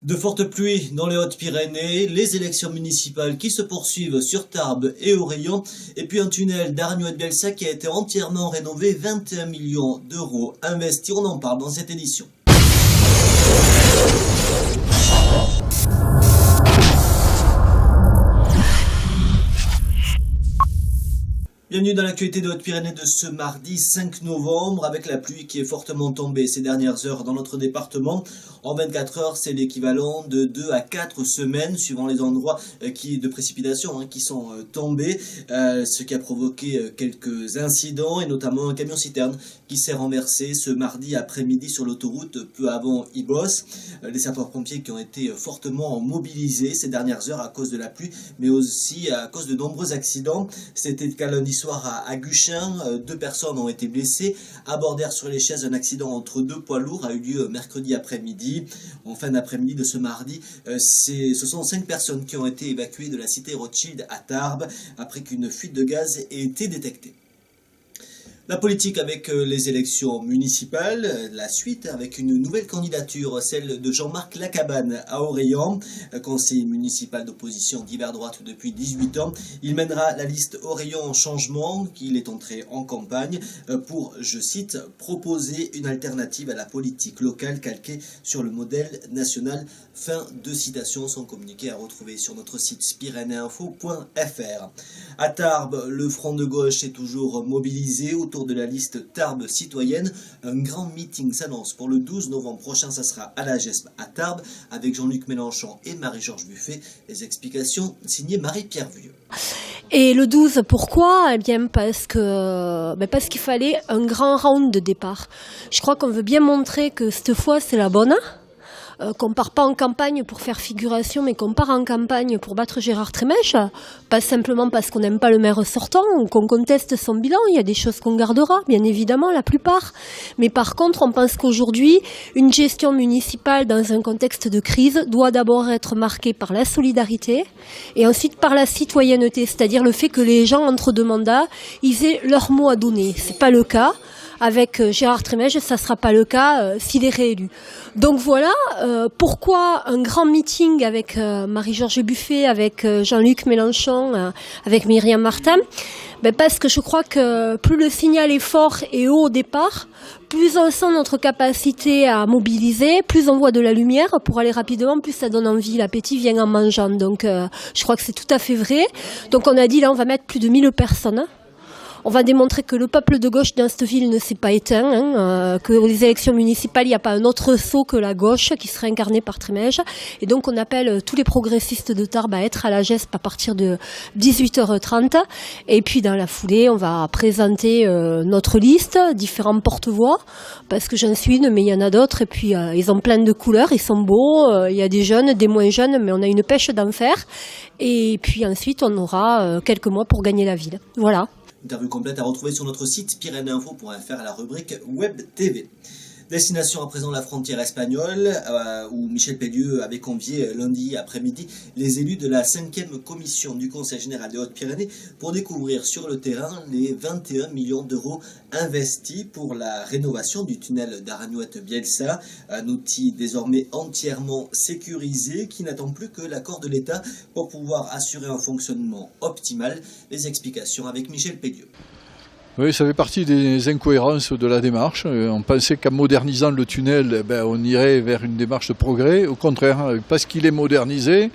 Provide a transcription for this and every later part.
De fortes pluies dans les Hautes-Pyrénées, les élections municipales qui se poursuivent sur Tarbes et Aureilhan, et puis un tunnel d'Aragnuet-Bielsa qui a été entièrement rénové, 21 millions d'euros investis. On en parle dans cette édition. Bienvenue dans l'actualité de Haute-Pyrénées de ce mardi 5 novembre, avec la pluie qui est fortement tombée ces dernières heures dans notre département. En 24 heures, c'est l'équivalent de 2 à 4 semaines, suivant les endroits de précipitations qui sont tombés, ce qui a provoqué quelques incidents, et notamment un camion-citerne qui s'est renversé ce mardi après-midi sur l'autoroute peu avant Ibos. Les sapeurs-pompiers qui ont été fortement mobilisés ces dernières heures à cause de la pluie, mais aussi à cause de nombreux accidents. C'était le cas lundi soir à Guchin, 2 personnes ont été blessées. À Bordères-sur-les-Chaises, un accident entre 2 poids lourds a eu lieu mercredi après-midi. En fin d'après-midi de ce mardi, ce sont 5 personnes qui ont été évacuées de la cité Rothschild à Tarbes après qu'une fuite de gaz ait été détectée. La politique avec les élections municipales, la suite avec une nouvelle candidature, celle de Jean-Marc Lacabane à Aureilhan, conseiller municipal d'opposition d'hiver droite depuis 18 ans. Il mènera la liste Aureilhan Changement, qu'il est entré en campagne pour, je cite, proposer une alternative à la politique locale calquée sur le modèle national. Fin de citation, son communiqué à retrouver sur notre site spireneeinfo.fr. À Tarbes, le front de gauche est toujours mobilisé autour de la liste Tarbes citoyenne. Un grand meeting s'annonce pour le 12 novembre prochain, ça sera à la GESP à Tarbes, avec Jean-Luc Mélenchon et Marie-Georges Buffet. Les explications signées Marie-Pierre Vuilleux. Et le 12, pourquoi ? Eh bien parce qu'il fallait un grand round de départ. Je crois qu'on veut bien montrer que cette fois c'est la bonne. Qu'on part pas en campagne pour faire figuration, mais qu'on part en campagne pour battre Gérard Trémèche, pas simplement parce qu'on n'aime pas le maire sortant ou qu'on conteste son bilan. Il y a des choses qu'on gardera, bien évidemment, la plupart. Mais par contre, on pense qu'aujourd'hui, une gestion municipale dans un contexte de crise doit d'abord être marquée par la solidarité et ensuite par la citoyenneté, c'est-à-dire le fait que les gens entre 2 mandats, ils aient leur mot à donner. C'est pas le cas. Avec Gérard Trémèche, ça ne sera pas le cas s'il est réélu. Donc voilà, pourquoi un grand meeting avec Marie-Georges Buffet, avec Jean-Luc Mélenchon, avec Myriam Martin ? Parce que je crois que plus le signal est fort et haut au départ, plus on sent notre capacité à mobiliser, plus on voit de la lumière pour aller rapidement, plus ça donne envie, l'appétit vient en mangeant. Donc je crois que c'est tout à fait vrai. Donc on a dit là on va mettre plus de 1000 personnes. On va démontrer que le peuple de gauche dans cette ville ne s'est pas éteint, que les élections municipales, il n'y a pas un autre saut que la gauche qui serait incarnée par Trémèche. Et donc on appelle tous les progressistes de Tarbes à être à la GESP à partir de 18h30. Et puis dans la foulée, on va présenter notre liste, différents porte-voix, parce que j'en suis une, mais il y en a d'autres. Et puis ils ont plein de couleurs, ils sont beaux, il y a des jeunes, des moins jeunes, mais on a une pêche d'enfer. Et puis ensuite, on aura quelques mois pour gagner la ville. Voilà. Interview complète à retrouver sur notre site spireneeinfo.fr à la rubrique Web TV. Destination à présent la frontière espagnole, où Michel Pellieu avait convié lundi après-midi les élus de la 5e commission du Conseil général des Hautes-Pyrénées pour découvrir sur le terrain les 21 millions d'euros investis pour la rénovation du tunnel d'Aragnuet-Bielsa, un outil désormais entièrement sécurisé qui n'attend plus que l'accord de l'État pour pouvoir assurer un fonctionnement optimal. Les explications avec Michel Pellieu. Oui, ça fait partie des incohérences de la démarche. On pensait qu'en modernisant le tunnel, on irait vers une démarche de progrès. Au contraire, parce qu'il est modernisé,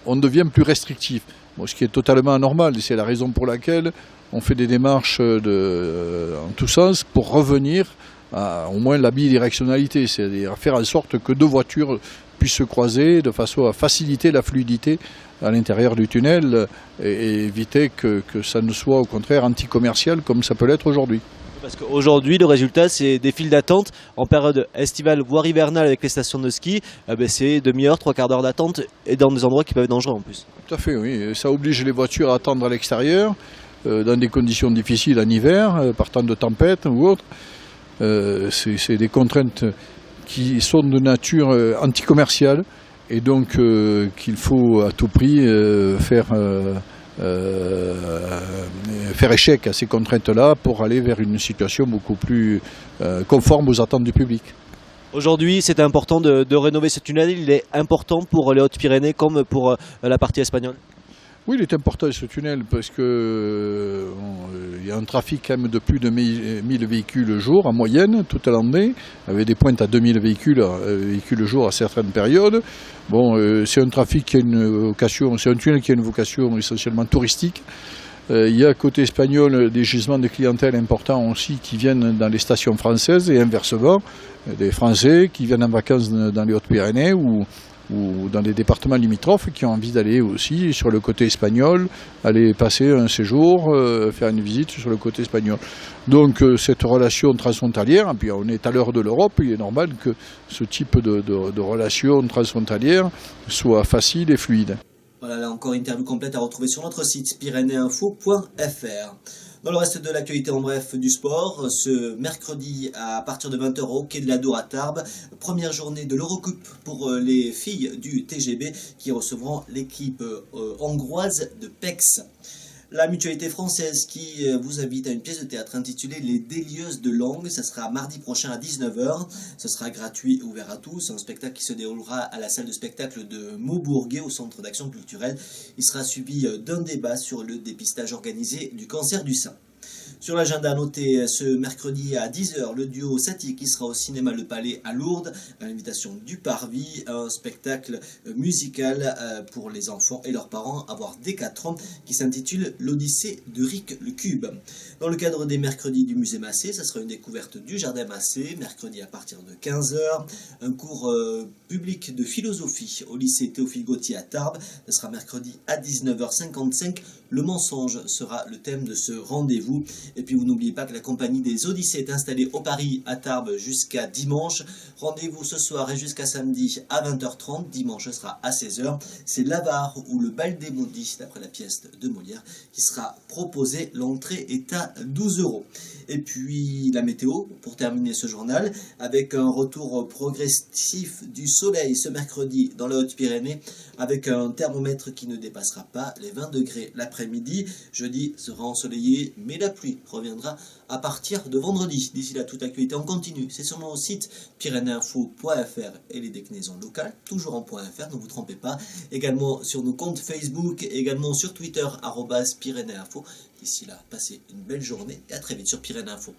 on devient plus restrictif. Bon, ce qui est totalement anormal, et c'est la raison pour laquelle on fait des démarches en tous sens pour revenir à au moins la bidirectionnalité, c'est-à-dire faire en sorte que 2 voitures puissent se croiser de façon à faciliter la fluidité à l'intérieur du tunnel et éviter que ça ne soit au contraire anticommercial comme ça peut l'être aujourd'hui. Parce qu'aujourd'hui, le résultat, c'est des files d'attente en période estivale, voire hivernale avec les stations de ski. C'est demi-heure, 3/4 d'heure d'attente et dans des endroits qui peuvent être dangereux en plus. Tout à fait, oui. Ça oblige les voitures à attendre à l'extérieur, dans des conditions difficiles en hiver, partant de tempêtes ou autres. C'est des contraintes qui sont de nature anticommerciale. Et donc qu'il faut à tout prix faire échec à ces contraintes-là pour aller vers une situation beaucoup plus conforme aux attentes du public. Aujourd'hui, c'est important de rénover ce tunnel. Il est important pour les Hautes-Pyrénées comme pour la partie espagnole. Oui, il est important ce tunnel parce que il y a un trafic quand même de plus de 1000 véhicules jour en moyenne toute l'année, avec des pointes à 2000 véhicules jour à certaines périodes. Bon, c'est un trafic qui a une vocation, c'est un tunnel qui a une vocation essentiellement touristique. Il y a côté espagnol des gisements de clientèle importants aussi qui viennent dans les stations françaises et inversement, des Français qui viennent en vacances dans les Hautes-Pyrénées ou dans des départements limitrophes qui ont envie d'aller aussi sur le côté espagnol, aller passer un séjour, faire une visite sur le côté espagnol. Donc cette relation transfrontalière, et puis on est à l'heure de l'Europe, il est normal que ce type de relation transfrontalière soit facile et fluide. Voilà, là encore, interview complète à retrouver sur notre site pyrénéinfo.fr. Dans le reste de l'actualité en bref du sport, ce mercredi à partir de 20h au Quai de la Dour à Tarbes, première journée de l'Eurocup pour les filles du TGB qui recevront l'équipe hongroise de PEX. La mutualité française qui vous invite à une pièce de théâtre intitulée Les Délieuses de Langue. Ça sera mardi prochain à 19h. Ce sera gratuit et ouvert à tous. Un spectacle qui se déroulera à la salle de spectacle de Maubourguet au centre d'action culturelle. Il sera suivi d'un débat sur le dépistage organisé du cancer du sein. Sur l'agenda, noté ce mercredi à 10h, le duo Satie qui sera au cinéma Le Palais à Lourdes, à l'invitation du Parvis, un spectacle musical pour les enfants et leurs parents à voir dès 4 ans qui s'intitule L'Odyssée de Rick le Cube. Dans le cadre des mercredis du musée Massé, ça sera une découverte du jardin Massé, mercredi à partir de 15h, un cours public de philosophie au lycée Théophile Gautier à Tarbes, ça sera mercredi à 19h55, le mensonge sera le thème de ce rendez-vous. Et puis vous n'oubliez pas que la compagnie des Odyssées est installée au Paris à Tarbes jusqu'à dimanche. Rendez-vous ce soir et jusqu'à samedi à 20h30. Dimanche sera à 16h. C'est l'Avare ou le bal des maudits, d'après la pièce de Molière, qui sera proposé. L'entrée est à 12 €. Et puis la météo, pour terminer ce journal, avec un retour progressif du soleil ce mercredi dans la Haute-Pyrénées, avec un thermomètre qui ne dépassera pas les 20 degrés l'après-midi. Jeudi sera ensoleillé, mais la pluie reviendra à partir de vendredi. D'ici là, toute actualité en continu, c'est sur mon site pyrénéinfo.fr et les déclinaisons locales, toujours en .fr, ne vous trompez pas. Également sur nos comptes Facebook, également sur Twitter, @pyrénéinfo. D'ici là, passez une belle journée et à très vite sur Pyrénéinfo.